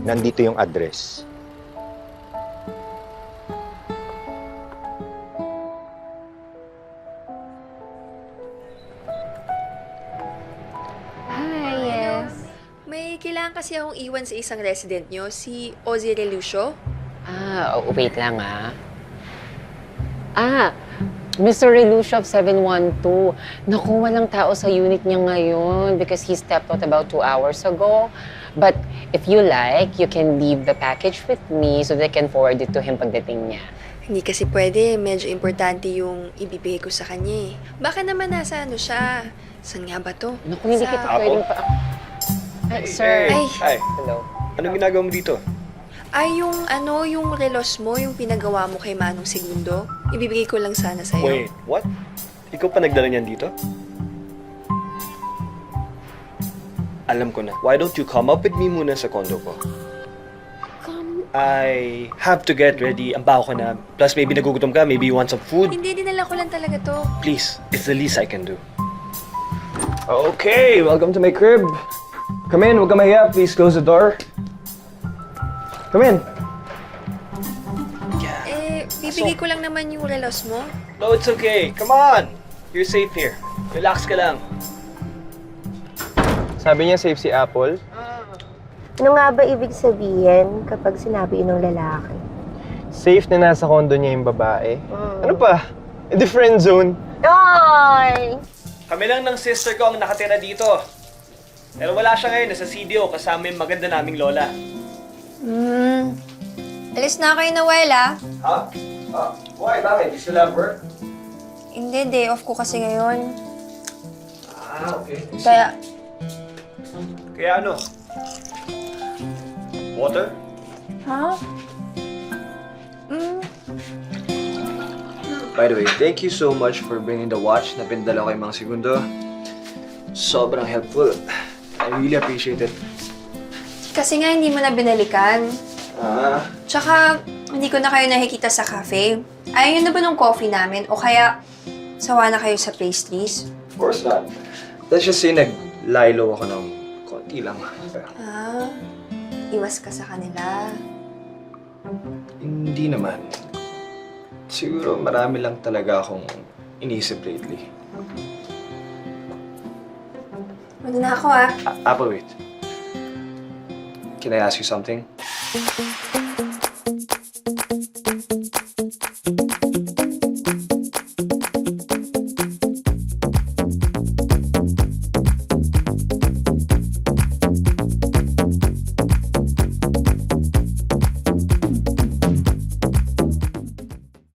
Nandito yung address. Hi, yes. May kailangan kasi akong iwan sa isang resident nyo, si Ozzy Relucio. Wait lang Mr. Relucio of 712. Naku, walang tao sa unit niya ngayon because he stepped out about 2 hours ago. But if you like, you can leave the package with me so that I can forward it to him pagdating niya. Hindi kasi pwede, medyo importante yung ibibigay ko sa kanya eh. Baka naman nasa ano siya. Saan nga ba to? Naku, hindi Sa- kita pwedeng pa... Ay, sir. Ay. Hi. Hello. Anong ginagawa mo dito? Ay, yung relos mo, yung pinagawa mo kay Manong Segundo, ibibigay ko lang sana sa'yo. Wait, what? Ikaw pa nagdala niyan dito? Alam ko na. Why don't you come up with me muna sa condo ko? I have to get ready. Ang baho ko na. Plus, maybe nagugutom ka. Maybe you want some food. Hindi, dinala ko lang talaga to. Please, it's the least I can do. Okay, welcome to my crib. Come in, huwag ka mahiya. Please close the door. Come in. Bibigay ko lang naman yung relos mo. No, it's okay. Come on. You're safe here. Relax ka lang. Sabi niya safe si Apple. Ano nga ba ibig sabihin kapag sinabi yun ng lalaki? Safe na nasa condo niya yung babae. Ano pa? In the friend zone. Ay! Kami lang ng sister ko ang nakatira dito. Pero wala siya ngayon. Nasa CDO kasama yung maganda naming lola. Alis na kayo, Noel, Ha? Why? Bakit? You still have work? Hindi, day off ko kasi ngayon. Okay. Kaya, ano? Water? ha? By the way, thank you so much for bringing the watch na pinadala ko kay Mang Segundo. Sobrang helpful. I really appreciate it. Kasi nga hindi mo na binalikan. Ah, Tsaka, hindi ko na kayo nakikita sa cafe. Ayaw na ba nung coffee namin? O kaya, sawa na kayo sa pastries? of course not. Let's just say nag-lilo ako ng konti lang. Iwas ka sa kanila. Hindi naman. Siguro marami lang talaga akong inisip lately. Muna na ako, Apple, wait. Can I ask you something?